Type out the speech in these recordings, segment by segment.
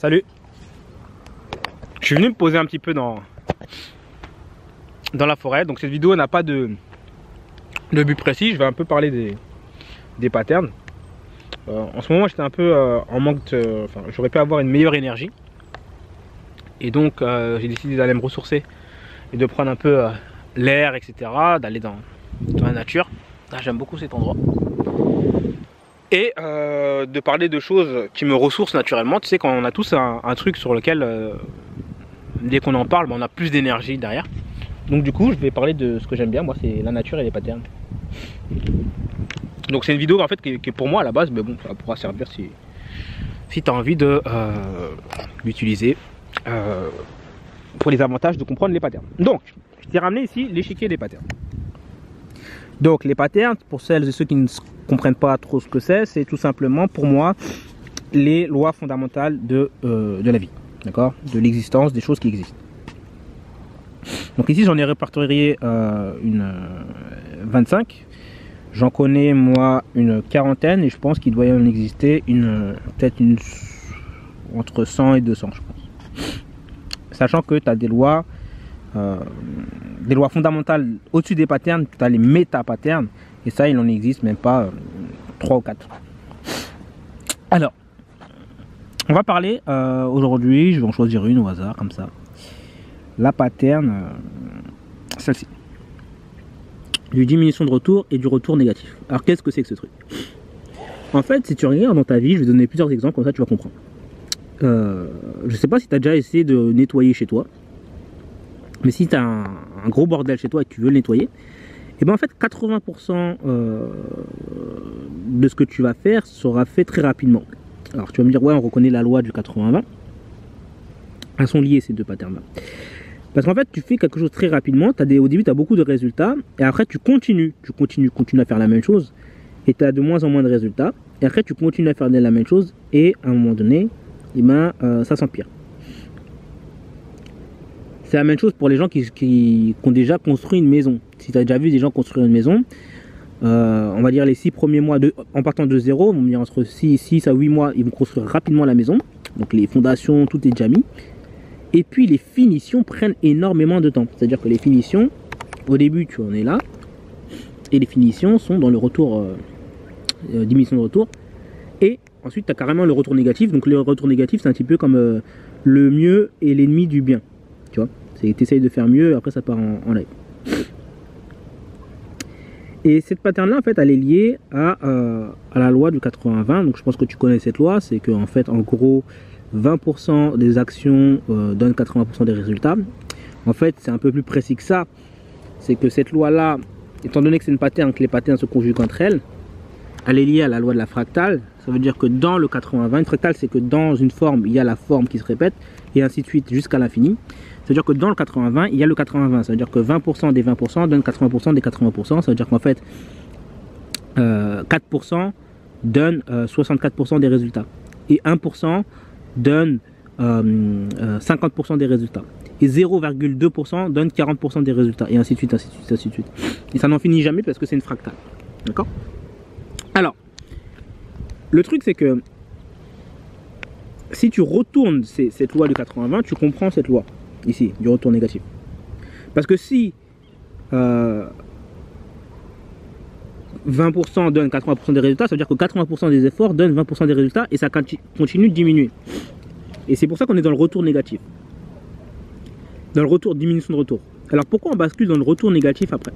Salut. Je suis venu me poser un petit peu dans la forêt. Donc cette vidéo n'a pas de but précis. Je vais un peu parler des patterns. En ce moment j'étais un peu en manque de... Enfin, j'aurais pu avoir une meilleure énergie. Et donc j'ai décidé d'aller me ressourcer et de prendre un peu l'air, etc. D'aller dans la nature. Ah, j'aime beaucoup cet endroit. Et de parler de choses qui me ressourcent naturellement. Tu sais, quand on a tous un truc sur lequel, dès qu'on en parle, on a plus d'énergie derrière. Donc du coup, je vais parler de ce que j'aime bien, moi, c'est la nature et les patterns. Donc c'est une vidéo en fait qui est pour moi à la base, mais bon, ça pourra servir si tu as envie de l'utiliser pour les avantages de comprendre les patterns. Donc, je t'ai ramené ici l'échiquier des patterns. Donc les patterns, pour celles et ceux qui ne comprennent pas trop ce que c'est tout simplement pour moi les lois fondamentales de la vie, d'accord, de l'existence, des choses qui existent. Donc ici j'en ai répertorié une 25. J'en connais moi une quarantaine et je pense qu'il doit y en exister peut-être entre 100 et 200 je pense. Sachant que tu as des lois fondamentales au-dessus des patterns, tu as les méta-patterns et ça il en existe même pas 3 ou 4. Alors, on va parler aujourd'hui, je vais en choisir une au hasard comme ça. La pattern, celle-ci. Du diminution de retour et du retour négatif. Alors qu'est-ce que c'est que ce truc? En fait, si tu regardes dans ta vie, je vais donner plusieurs exemples, comme ça tu vas comprendre. Je sais pas si tu as déjà essayé de nettoyer chez toi, mais si tu as un gros bordel chez toi et que tu veux le nettoyer, et bien en fait 80% de ce que tu vas faire sera fait très rapidement. Alors tu vas me dire, ouais, on reconnaît la loi du 80-20. Elles sont liées ces deux patterns là. Parce qu'en fait, tu fais quelque chose très rapidement, au début, tu as beaucoup de résultats, et après, tu continues à faire la même chose, et tu as de moins en moins de résultats, et après, tu continues à faire la même chose, et à un moment donné, eh ben, ça s'empire. C'est la même chose pour les gens qui ont déjà construit une maison. Si tu as déjà vu des gens construire une maison, on va dire les 6 premiers mois, en partant de zéro, on va dire entre 6 à 8 mois, ils vont construire rapidement la maison, donc les fondations, tout est déjà mis. Et puis les finitions prennent énormément de temps. C'est-à-dire que les finitions, au début tu en es là, et les finitions sont dans le retour, diminution de retour. Et ensuite tu as carrément le retour négatif. Donc le retour négatif c'est un petit peu comme le mieux et l'ennemi du bien. Tu vois, c'est que tu essayes de faire mieux, après ça part en live. Et cette pattern là en fait elle est liée à la loi du 80-20. Donc je pense que tu connais cette loi, c'est que en fait en gros 20% des actions donnent 80% des résultats. En fait, c'est un peu plus précis que ça. C'est que cette loi-là, étant donné que c'est une pattern, que les patterns se conjuguent entre elles, elle est liée à la loi de la fractale. Ça veut dire que dans le 80-20, une fractale, c'est que dans une forme, il y a la forme qui se répète, et ainsi de suite jusqu'à l'infini. C'est-à-dire que dans le 80-20, il y a le 80-20. Ça veut dire que 20% des 20% donnent 80% des 80%. Ça veut dire qu'en fait, 4% donnent 64% des résultats. Et 1% donne 50% des résultats et 0,2% donne 40% des résultats et ainsi de suite, ainsi de suite, ainsi de suite. Et ça n'en finit jamais parce que c'est une fractale. D'accord? Alors, le truc c'est que si tu retournes cette loi du 80-20, tu comprends cette loi ici, du retour négatif. Parce que si 20% donne 80% des résultats, ça veut dire que 80% des efforts donnent 20% des résultats et ça continue de diminuer. Et c'est pour ça qu'on est dans le retour négatif. Dans le retour, diminution de retour. Alors pourquoi on bascule dans le retour négatif après?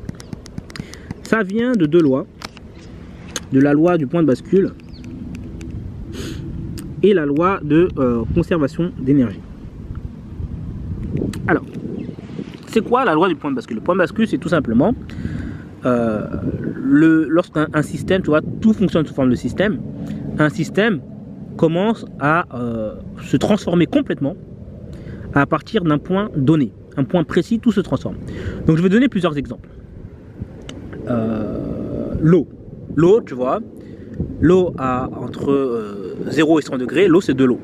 Ça vient de deux lois. De la loi du point de bascule et la loi de conservation d'énergie. Alors, c'est quoi la loi du point de bascule? Le point de bascule, c'est tout simplement lorsqu'un système, tu vois, tout fonctionne sous forme de système, un système commence à se transformer complètement à partir d'un point donné, un point précis, tout se transforme. Donc je vais donner plusieurs exemples. L'eau, tu vois, l'eau a entre 0 et 100 degrés, l'eau c'est de l'eau.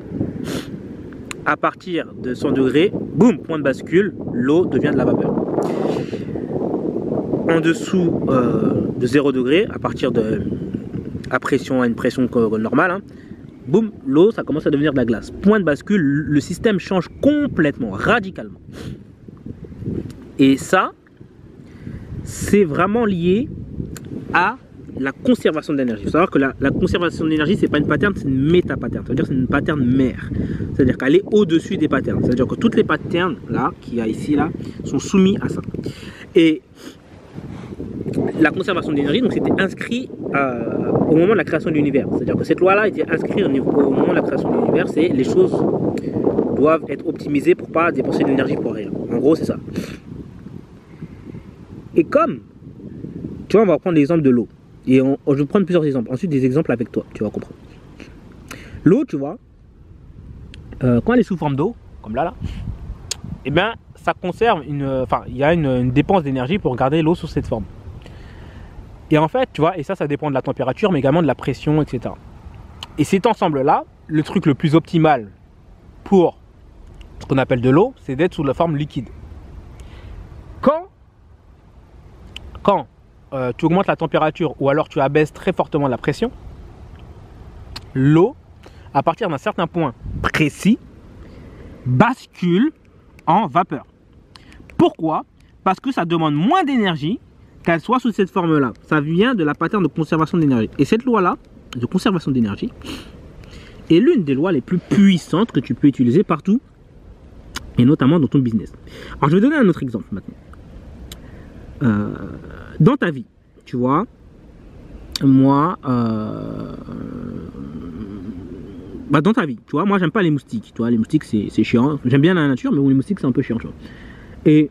À partir de 100 degrés, boum, point de bascule, l'eau devient de la vapeur. En dessous de 0 degré, à partir de à une pression normale, hein, boum, l'eau, ça commence à devenir de la glace. Point de bascule, le système change complètement, radicalement. Et ça, c'est vraiment lié à la conservation d'énergie. Il faut savoir que la conservation d'énergie, c'est pas une pattern, c'est une méta-pattern. C'est-à-dire que c'est une pattern mère. C'est-à-dire qu'elle est au-dessus des patterns. C'est-à-dire que toutes les patterns là, qu'il y a ici, là, sont soumis à ça. Et la conservation d'énergie, donc c'était inscrit au moment de la création de l'univers. C'est-à-dire que cette loi-là était inscrite au moment de la création de l'univers, c'est les choses doivent être optimisées pour pas dépenser de l'énergie pour rien. En gros, c'est ça. Et comme, tu vois, on va prendre l'exemple de l'eau. Et je vais prendre plusieurs exemples. Ensuite, des exemples avec toi, tu vas comprendre. L'eau, tu vois, quand elle est sous forme d'eau, comme là, eh bien, ça conserve il y a une dépense d'énergie pour garder l'eau sous cette forme. Et en fait, tu vois, et ça dépend de la température, mais également de la pression, etc. Et cet ensemble-là, le truc le plus optimal pour ce qu'on appelle de l'eau, c'est d'être sous la forme liquide. Quand tu augmentes la température ou alors tu abaisses très fortement la pression, l'eau, à partir d'un certain point précis, bascule en vapeur. Pourquoi? Parce que ça demande moins d'énergie qu'elle soit sous cette forme-là. Ça vient de la pattern de conservation d'énergie. Et cette loi-là, de conservation d'énergie, est l'une des lois les plus puissantes que tu peux utiliser partout, et notamment dans ton business. Alors, je vais donner un autre exemple maintenant. Dans ta vie, tu vois, moi, dans ta vie, tu vois, moi j'aime pas les moustiques, tu vois, les moustiques c'est chiant, j'aime bien la nature, mais bon, les moustiques c'est un peu chiant, tu vois. Et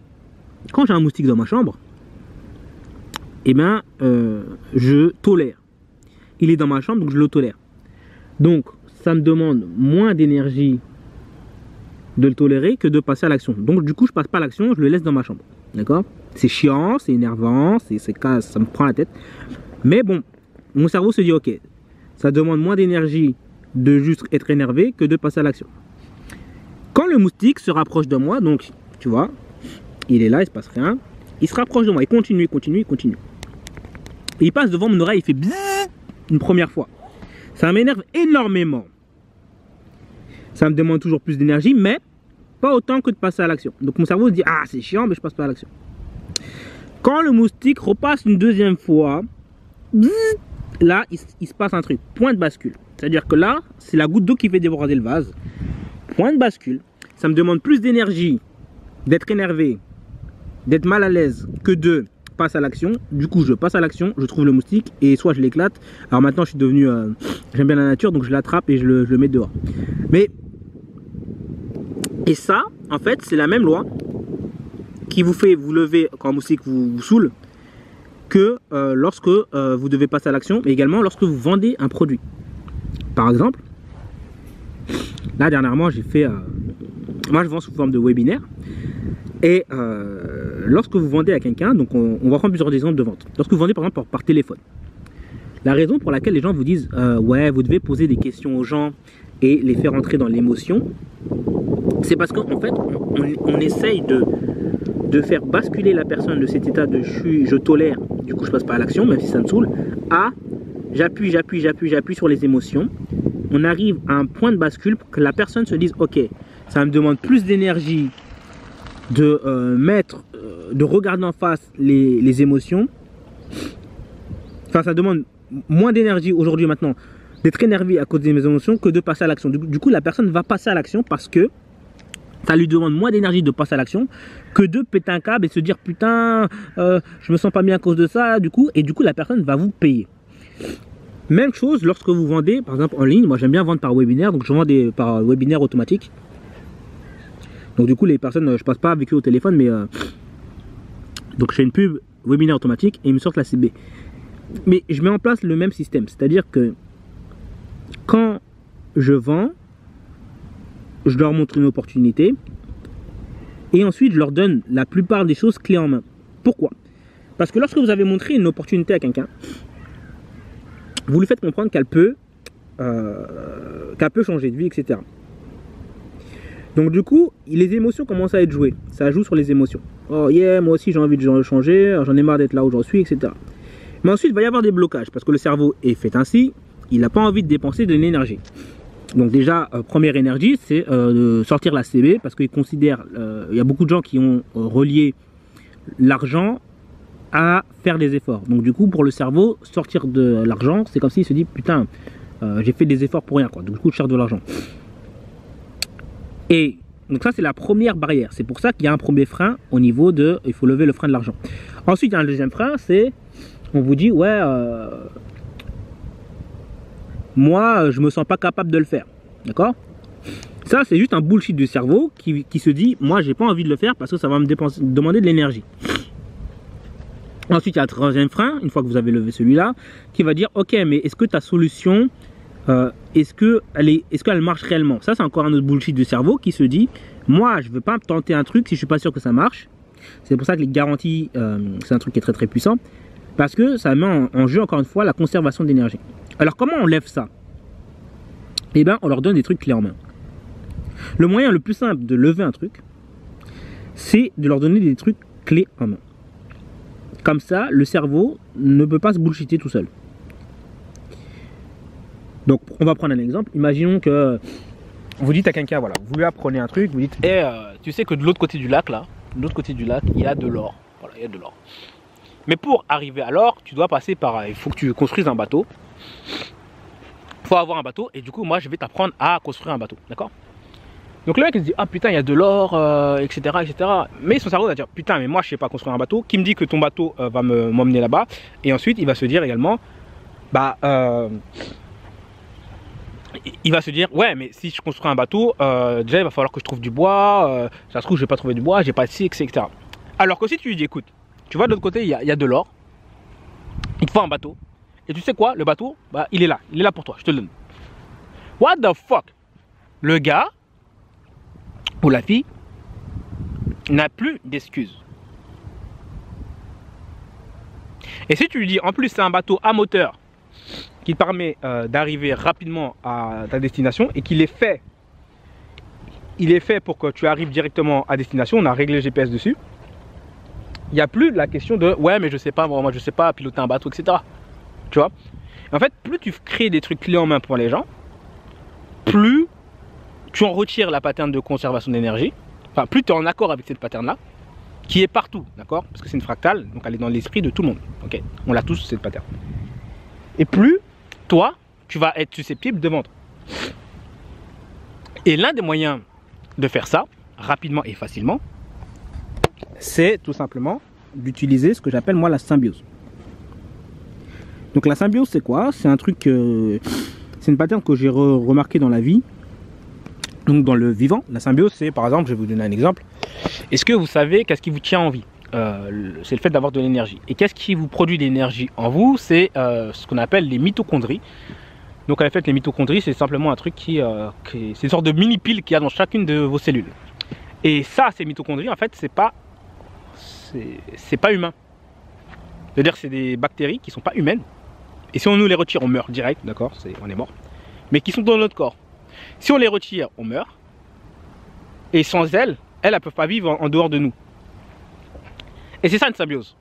quand j'ai un moustique dans ma chambre, eh bien, je tolère. Il est dans ma chambre, donc je le tolère. Donc, ça me demande moins d'énergie de le tolérer que de passer à l'action. Donc, du coup, je passe pas à l'action, je le laisse dans ma chambre. D'accord? C'est chiant, c'est énervant, ça me prend la tête. Mais bon, mon cerveau se dit, ok, ça demande moins d'énergie de juste être énervé que de passer à l'action. Quand le moustique se rapproche de moi, donc, tu vois, il est là, il se passe rien, il se rapproche de moi, il continue. Et il passe devant mon oreille, il fait bzzz une première fois. Ça m'énerve énormément. Ça me demande toujours plus d'énergie, mais pas autant que de passer à l'action. Donc mon cerveau se dit, ah c'est chiant, mais je passe pas à l'action. Quand le moustique repasse une deuxième fois, là il se passe un truc, point de bascule. C'est-à-dire que là, c'est la goutte d'eau qui fait déborder le vase. Point de bascule. Ça me demande plus d'énergie d'être énervé, d'être mal à l'aise que de passer à l'action. Du coup, je passe à l'action, je trouve le moustique et soit je l'éclate. Alors maintenant, je suis devenu, j'aime bien la nature, donc je l'attrape et je le mets dehors. Mais et ça, en fait, c'est la même loi qui vous fait vous lever quand un moustique vous saoule que lorsque vous devez passer à l'action, mais également lorsque vous vendez un produit. Par exemple, là dernièrement, j'ai fait, moi je vends sous forme de webinaire. Et lorsque vous vendez à quelqu'un, donc on va prendre plusieurs exemples de vente. Lorsque vous vendez par exemple par téléphone, la raison pour laquelle les gens vous disent ouais, vous devez poser des questions aux gens et les faire entrer dans l'émotion, c'est parce qu'en fait on essaye de faire basculer la personne de cet état de je tolère, du coup je passe pas à l'action même si ça me saoule, à j'appuie sur les émotions. On arrive à un point de bascule pour que la personne se dise ok, ça me demande plus d'énergie de de regarder en face les émotions. Enfin, ça demande moins d'énergie aujourd'hui maintenant d'être énervé à cause de mes émotions que de passer à l'action. Du coup, la personne va passer à l'action parce que ça lui demande moins d'énergie de passer à l'action que de péter un câble et se dire putain, je me sens pas bien à cause de ça. Du coup, la personne va vous payer. Même chose lorsque vous vendez, par exemple en ligne. Moi, j'aime bien vendre par webinaire, donc je vends par webinaire automatique. Donc du coup les personnes, je passe pas avec eux au téléphone, mais donc je fais une pub webinaire automatique et ils me sortent la CB. Mais je mets en place le même système, c'est-à-dire que quand je vends, je leur montre une opportunité et ensuite je leur donne la plupart des choses clés en main. Pourquoi? Parce que lorsque vous avez montré une opportunité à quelqu'un, vous lui faites comprendre qu'elle peut changer de vie, etc. Donc du coup, les émotions commencent à être jouées. Ça joue sur les émotions. Oh yeah, moi aussi j'ai envie de changer, j'en ai marre d'être là où j'en suis, etc. Mais ensuite, il va y avoir des blocages parce que le cerveau est fait ainsi, il n'a pas envie de dépenser de l'énergie. Donc déjà, première énergie, c'est de sortir la CB parce qu'ils considèrent, il y a beaucoup de gens qui ont relié l'argent à faire des efforts. Donc du coup, pour le cerveau, sortir de l'argent, c'est comme s'il se dit, putain, j'ai fait des efforts pour rien, quoi. Donc du coup, je cherche de l'argent. Et donc ça, c'est la première barrière. C'est pour ça qu'il y a un premier frein au niveau de, il faut lever le frein de l'argent. Ensuite, il y a un deuxième frein, c'est, on vous dit, ouais, moi, je me sens pas capable de le faire. D'accord? Ça, c'est juste un bullshit du cerveau qui se dit, moi, j'ai pas envie de le faire parce que ça va me demander de l'énergie. Ensuite, il y a un troisième frein, une fois que vous avez levé celui-là, qui va dire, ok, mais est-ce que ta solution, est-ce qu'elle marche réellement? Ça, c'est encore un autre bullshit du cerveau qui se dit, moi, je ne veux pas tenter un truc si je suis pas sûr que ça marche. C'est pour ça que les garanties, c'est un truc qui est très très puissant, parce que ça met en jeu, encore une fois, la conservation d'énergie. Alors, comment on lève ça? Eh bien, on leur donne des trucs clés en main. Le moyen le plus simple de lever un truc, c'est de leur donner des trucs clés en main. Comme ça, le cerveau ne peut pas se bullshiter tout seul. Donc, on va prendre un exemple. Imaginons que vous dites à quelqu'un, voilà, vous lui apprenez un truc, vous dites, tu sais que de l'autre côté du lac, là, de l'autre côté du lac, il y a de l'or. Voilà, il y a de l'or. Mais pour arriver à l'or, tu dois passer par, il faut que tu construises un bateau. Il faut avoir un bateau, et du coup, moi, je vais t'apprendre à construire un bateau, d'accord? Donc le mec il se dit, ah putain, il y a de l'or, etc., etc. Mais son cerveau va dire, putain, mais moi je sais pas construire un bateau. Qui me dit que ton bateau va m'emmener là-bas? Et ensuite il va se dire également, bah, il va se dire, ouais, mais si je construis un bateau, déjà il va falloir que je trouve du bois. Ça se trouve, je vais pas trouver du bois, j'ai pas de scie, etc. Alors que si tu lui dis, écoute, tu vois de l'autre côté, il y a de l'or, il te faut un bateau. Et tu sais quoi, le bateau, bah, il est là pour toi, je te le donne. What the fuck? Le gars ou la fille n'a plus d'excuses. Et si tu lui dis en plus c'est un bateau à moteur qui te permet d'arriver rapidement à ta destination et qu'il est fait, pour que tu arrives directement à destination, on a réglé le GPS dessus, il n'y a plus la question de ouais mais je sais pas, moi je sais pas piloter un bateau, etc. Tu vois? En fait, plus tu crées des trucs clés en main pour les gens, plus tu en retires la pattern de conservation d'énergie, enfin plus tu es en accord avec cette pattern là, qui est partout, d'accord? Parce que c'est une fractale, donc elle est dans l'esprit de tout le monde, ok? On l'a tous cette pattern. Et plus toi, tu vas être susceptible de vendre. Et l'un des moyens de faire ça, rapidement et facilement, c'est tout simplement d'utiliser ce que j'appelle moi la symbiose. Donc la symbiose c'est quoi? C'est un truc, c'est une pattern que j'ai remarqué dans la vie. Donc dans le vivant, la symbiose c'est par exemple, je vais vous donner un exemple. Est-ce que vous savez qu'est-ce qui vous tient en vie? C'est le fait d'avoir de l'énergie. Et qu'est-ce qui vous produit de l'énergie en vous? C'est ce qu'on appelle les mitochondries. Donc en fait les mitochondries c'est simplement un truc c'est une sorte de mini pile qu'il y a dans chacune de vos cellules. Et ça, ces mitochondries en fait c'est pas humain. C'est-à-dire que c'est des bactéries qui sont pas humaines. Et si on nous les retire on meurt direct, d'accord, on est mort. Mais qui sont dans notre corps. Si on les retire, on meurt. Et sans elles ne peuvent pas vivre en dehors de nous. Et c'est ça une symbiose.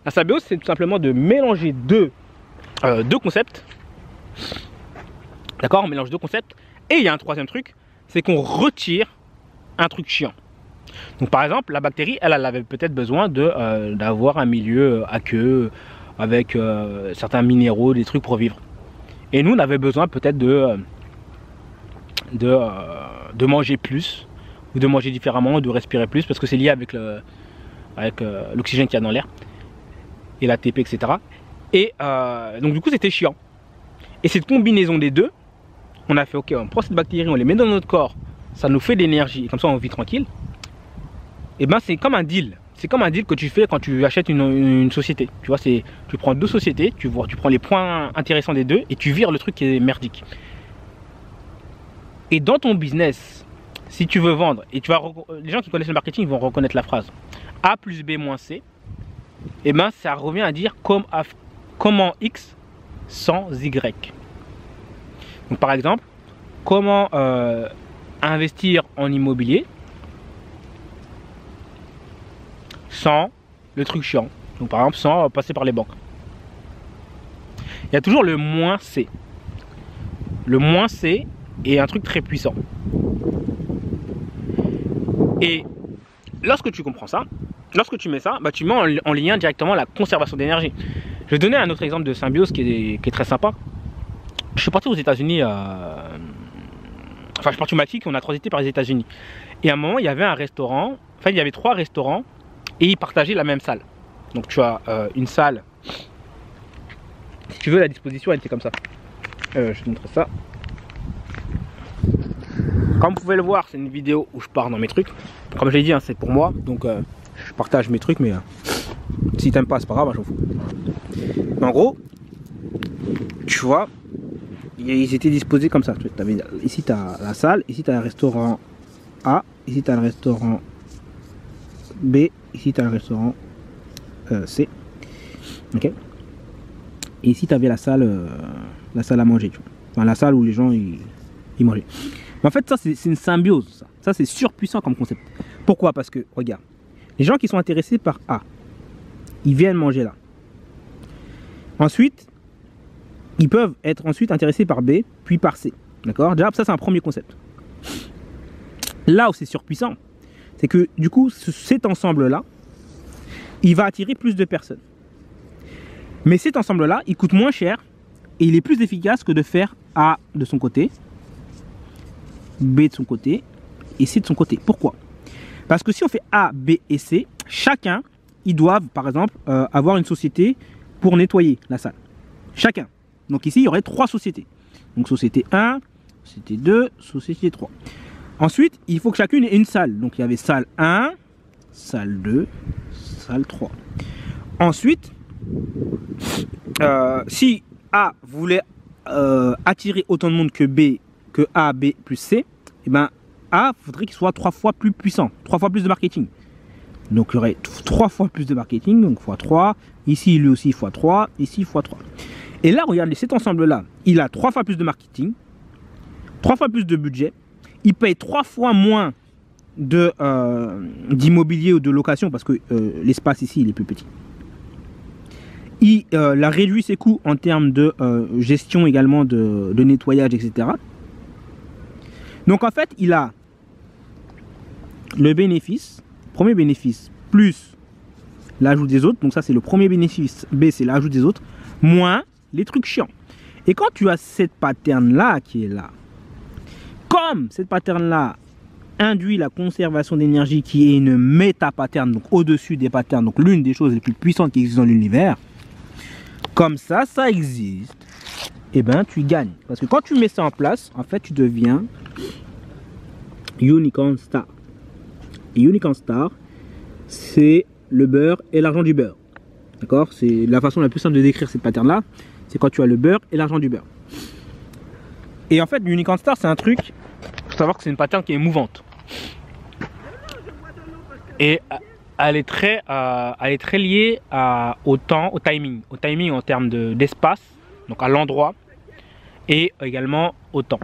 La symbiose, c'est tout simplement de mélanger deux concepts. D'accord? On mélange deux concepts. Et il y a un troisième truc, c'est qu'on retire un truc chiant. Donc par exemple, la bactérie, elle avait peut-être besoin d'avoir un milieu aqueux, avec certains minéraux, des trucs pour vivre. Et nous, on avait besoin peut-être de manger plus, ou de manger différemment, de respirer plus, parce que c'est lié avec l'oxygène qu'il y a dans l'air, et l'ATP, etc. Et donc du coup c'était chiant. Et cette combinaison des deux, on a fait ok, on prend cette bactérie, on les met dans notre corps, ça nous fait de l'énergie, et comme ça on vit tranquille. Et ben c'est comme un deal. C'est comme un deal que tu fais quand tu achètes une société. Tu vois, tu prends deux sociétés, tu prends les points intéressants des deux, et tu vires le truc qui est merdique. Et dans ton business, si tu veux vendre, et les gens qui connaissent le marketing vont reconnaître la phrase A plus B moins C, et ben ça revient à dire comment X sans Y. Donc par exemple, comment investir en immobilier sans le truc chiant. Donc par exemple sans passer par les banques. Il y a toujours le moins C. Le moins C, est un truc très puissant. Et lorsque tu comprends ça, lorsque tu mets ça, bah, tu mets en lien directement la conservation d'énergie. Je vais donner un autre exemple de symbiose qui est très sympa. Je suis parti aux États-Unis, enfin je suis parti au Mexique, on a transité par les États-Unis. Et à un moment, il y avait un restaurant, enfin il y avait 3 restaurants et ils partageaient la même salle. Donc tu as une salle, si tu veux, la disposition elle était comme ça. Je te montre ça. Comme vous pouvez le voir, c'est une vidéo où je pars dans mes trucs. Comme je l'ai dit, hein, c'est pour moi, donc je partage mes trucs, mais si t'aimes pas, c'est pas grave, hein, j'en fous. Mais en gros, tu vois, ils étaient disposés comme ça. Ici, tu as la salle, ici, tu as le restaurant A, ici, tu as le restaurant B, ici, tu as le restaurant C. Ok. Et ici, tu avais la salle à manger. Tu vois. Enfin, la salle où les gens ils mangeaient. Mais en fait, ça, c'est une symbiose. Ça c'est surpuissant comme concept. Pourquoi? Parce que, regarde, les gens qui sont intéressés par A, ils viennent manger là. Ensuite, ils peuvent être ensuite intéressés par B, puis par C. D'accord? Déjà, ça, c'est un premier concept. Là où c'est surpuissant, c'est que, du coup, cet ensemble-là, il va attirer plus de personnes. Mais cet ensemble-là, il coûte moins cher et il est plus efficace que de faire A de son côté, B de son côté et C de son côté. Pourquoi? Parce que si on fait A, B et C, chacun, ils doivent, par exemple, avoir une société pour nettoyer la salle. Chacun. Donc ici, il y aurait 3 sociétés. Donc société 1, société 2, société 3. Ensuite, il faut que chacune ait une salle. Donc il y avait salle 1, salle 2, salle 3. Ensuite, si A voulait attirer autant de monde que B, que A, B plus C, et ben A, il faudrait qu'il soit 3 fois plus puissant, 3 fois plus de marketing. Donc il y aurait 3 fois plus de marketing, donc x3. Ici, lui aussi x3, ici x3. Et là, regardez, cet ensemble-là, il a 3 fois plus de marketing, 3 fois plus de budget, il paye 3 fois moins d'immobilier ou de location parce que l'espace ici, il est plus petit. Il a réduit ses coûts en termes de gestion également de nettoyage, etc. Donc en fait, il a le bénéfice, premier bénéfice, plus l'ajout des autres. Donc ça, c'est le premier bénéfice. B, c'est l'ajout des autres, moins les trucs chiants. Et quand tu as cette pattern-là qui est là, comme cette pattern-là induit la conservation d'énergie qui est une méta-pattern, donc au-dessus des patterns, donc l'une des choses les plus puissantes qui existent dans l'univers, comme ça existe, et ben tu gagnes. Parce que quand tu mets ça en place, en fait, tu deviens Unicorn Star. Et Unicorn Star, c'est le beurre et l'argent du beurre. D'accord? C'est la façon la plus simple de décrire cette pattern-là, c'est quand tu as le beurre et l'argent du beurre. Et en fait, Unicorn Star, c'est un truc, il faut savoir que c'est une pattern qui est mouvante. Et elle est très liée au temps, au timing en termes d'espace, donc à l'endroit, et également au temps.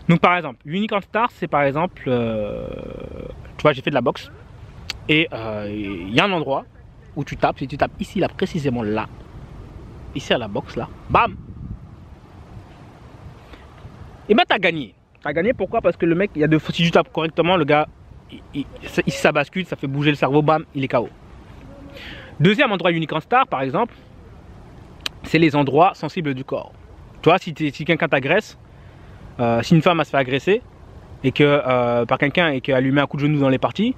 Donc par exemple, Unicorn Star, c'est par exemple, tu vois, j'ai fait de la boxe, et il y a un endroit où tu tapes, si tu tapes ici, là, précisément là, ici à la boxe, là, bam, et ben t'as gagné. T'as gagné, pourquoi? Parce que le mec, si tu tapes correctement, le gars, ici ça bascule, ça fait bouger le cerveau, bam, il est KO. Deuxième endroit Unicorn Star, par exemple, c'est les endroits sensibles du corps. Tu vois, si quelqu'un t'agresse, si une femme se fait agresser, et que par quelqu'un et qu'elle lui met un coup de genou dans les parties,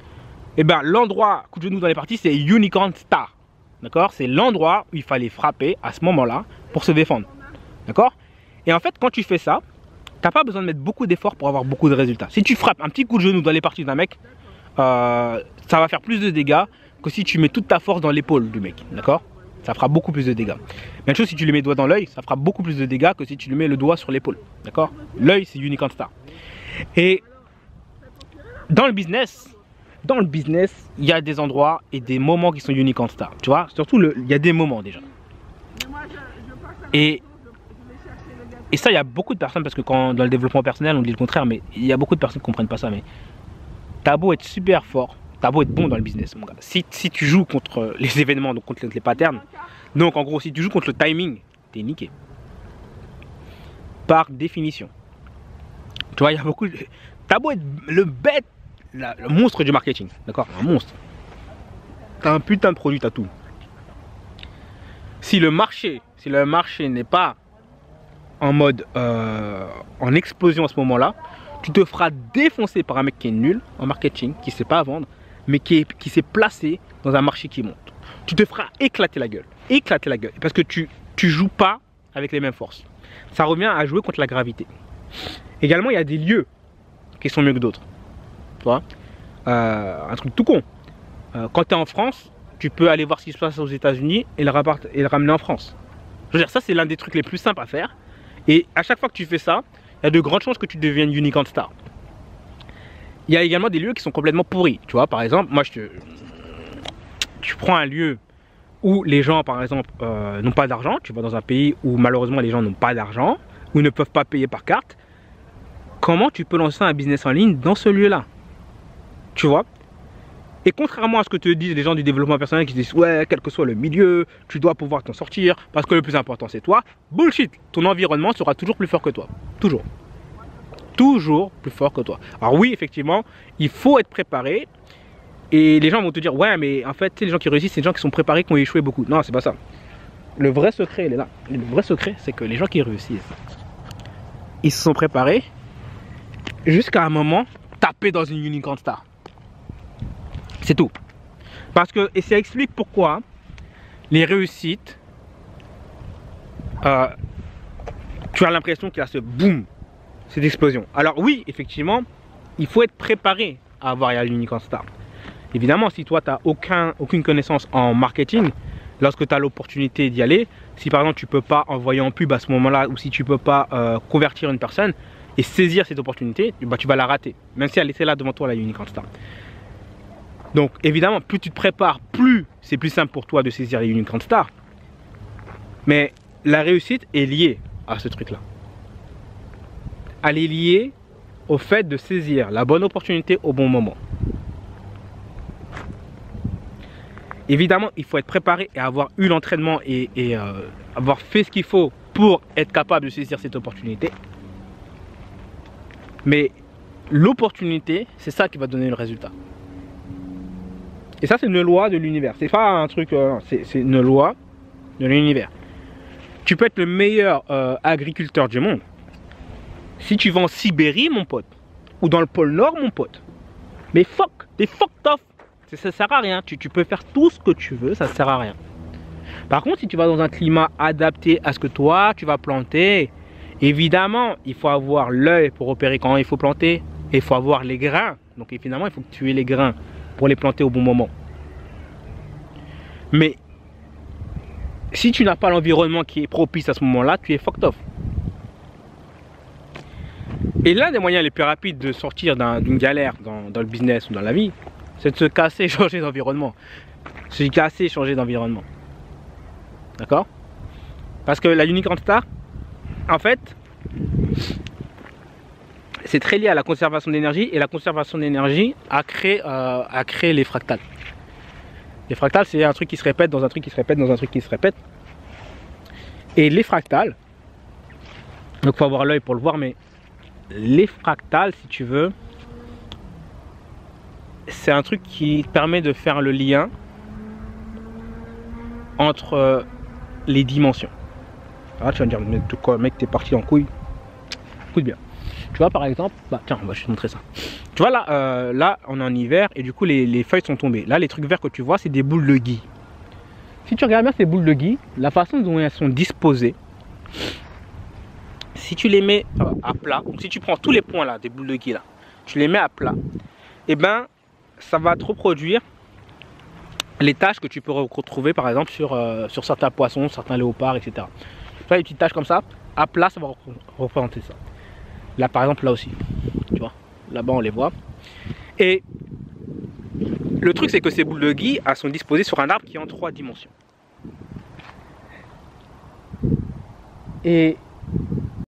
et ben l'endroit coup de genou dans les parties, c'est Unicorn Star. D'accord? C'est l'endroit où il fallait frapper à ce moment-là pour se défendre. D'accord? Et en fait, quand tu fais ça, t'as pas besoin de mettre beaucoup d'efforts pour avoir beaucoup de résultats. Si tu frappes un petit coup de genou dans les parties d'un mec, ça va faire plus de dégâts que si tu mets toute ta force dans l'épaule du mec. D'accord? Ça fera beaucoup plus de dégâts. Même chose si tu lui mets le doigt dans l'œil, ça fera beaucoup plus de dégâts que si tu lui mets le doigt sur l'épaule. D'accord? L'œil, c'est Unicorn Star. Et dans le business, il y a des endroits et des moments qui sont Unicorn Star. Tu vois? Surtout, il y a des moments déjà. Et ça, il y a beaucoup de personnes, parce que dans le développement personnel, on dit le contraire, mais il y a beaucoup de personnes qui ne comprennent pas ça. Mais t'as beau être super fort, t'as beau être bon dans le business, mon gars. Si tu joues contre les événements, donc contre les patterns, donc en gros, si tu joues contre le timing, t'es niqué. Par définition. Tu vois, il y a beaucoup de... T'as beau être le bête, le monstre du marketing, d'accord? Un monstre. T'as un putain de produit, t'as tout. Si le marché n'est pas en mode en explosion à ce moment-là, tu te feras défoncer par un mec qui est nul en marketing, qui ne sait pas vendre, mais qui s'est placé dans un marché qui monte. Tu te feras éclater la gueule. Éclater la gueule. Parce que tu joues pas avec les mêmes forces. Ça revient à jouer contre la gravité. Également, il y a des lieux qui sont mieux que d'autres. Tu vois, un truc tout con. Quand tu es en France, tu peux aller voir ce qui se passe aux États-Unis et le ramener en France. Je veux dire, ça, c'est l'un des trucs les plus simples à faire. Et à chaque fois que tu fais ça, il y a de grandes chances que tu deviennes unicorn star. Il y a également des lieux qui sont complètement pourris. Tu vois, par exemple, moi, tu prends un lieu où les gens, par exemple, n'ont pas d'argent. Tu vas dans un pays où malheureusement les gens n'ont pas d'argent, ou ne peuvent pas payer par carte. Comment tu peux lancer un business en ligne dans ce lieu-là? Tu vois? Et contrairement à ce que te disent les gens du développement personnel qui disent ouais, quel que soit le milieu, tu dois pouvoir t'en sortir parce que le plus important c'est toi. Bullshit. Ton environnement sera toujours plus fort que toi. Toujours. Toujours plus fort que toi. Alors oui, effectivement, il faut être préparé. Et les gens vont te dire ouais, mais en fait, les gens qui réussissent, c'est les gens qui sont préparés, qui ont échoué beaucoup. Non, c'est pas ça. Le vrai secret, il est là. Le vrai secret, c'est que les gens qui réussissent, ils se sont préparés jusqu'à un moment taper dans une unicorn star. C'est tout. Parce que, et ça explique pourquoi les réussites, tu as l'impression qu'il y a ce boom, cette explosion. Alors oui, effectivement, il faut être préparé à avoir l'unicorn star. Évidemment, si toi, tu n'as aucune connaissance en marketing, lorsque tu as l'opportunité d'y aller, si par exemple, tu ne peux pas envoyer en pub à ce moment-là, ou si tu ne peux pas convertir une personne et saisir cette opportunité, bah, tu vas la rater. Même si elle était là devant toi, la unicorn star. Donc évidemment, plus tu te prépares, plus c'est plus simple pour toi de saisir les unicorn stars. Mais la réussite est liée à ce truc-là. Elle est liée au fait de saisir la bonne opportunité au bon moment. Évidemment, il faut être préparé et avoir eu l'entraînement et avoir fait ce qu'il faut pour être capable de saisir cette opportunité. Mais l'opportunité, c'est ça qui va donner le résultat. Et ça, c'est une loi de l'univers. C'est pas un truc, c'est une loi de l'univers. Tu peux être le meilleur agriculteur du monde. Si tu vas en Sibérie, mon pote, ou dans le pôle Nord, mon pote, mais t'es fucked off. Ça sert à rien. Tu peux faire tout ce que tu veux, ça sert à rien. Par contre, si tu vas dans un climat adapté à ce que toi, tu vas planter, évidemment, il faut avoir l'œil pour repérer quand il faut planter. Et il faut avoir les grains. Donc, évidemment, il faut que tu aies les grains pour les planter au bon moment. Mais si tu n'as pas l'environnement qui est propice à ce moment-là, tu es fucked off. Et l'un des moyens les plus rapides de sortir d'une galère dans le business ou dans la vie, c'est de se casser et changer d'environnement. Se casser et changer d'environnement. D'accord? Parce que la unicorn star, en fait, c'est très lié à la conservation d'énergie, et la conservation d'énergie a créé les fractales. Les fractales, c'est un truc qui se répète dans un truc qui se répète dans un truc qui se répète. Et les fractales, donc il faut avoir l'œil pour le voir, mais les fractales, si tu veux, c'est un truc qui permet de faire le lien entre les dimensions. Ah, tu vas me dire, mais quoi, mec, t'es parti en couille. Écoute bien. Tu vois, par exemple, bah tiens, je vais te montrer ça. Tu vois là, là, on est en hiver et du coup, les feuilles sont tombées. Là, les trucs verts que tu vois, c'est des boules de gui. Si tu regardes bien ces boules de gui, la façon dont elles sont disposées, si tu les mets à plat, donc si tu prends tous les points là, des boules de gui là, tu les mets à plat, et ben, ça va te reproduire les taches que tu peux retrouver par exemple sur certains poissons, certains léopards, etc. Tu vois, les petites taches comme ça, à plat, ça va représenter ça. Là par exemple, là aussi, tu vois, là-bas on les voit. Et le truc c'est que ces boules de gui, elles sont disposées sur un arbre qui est en 3 dimensions. Et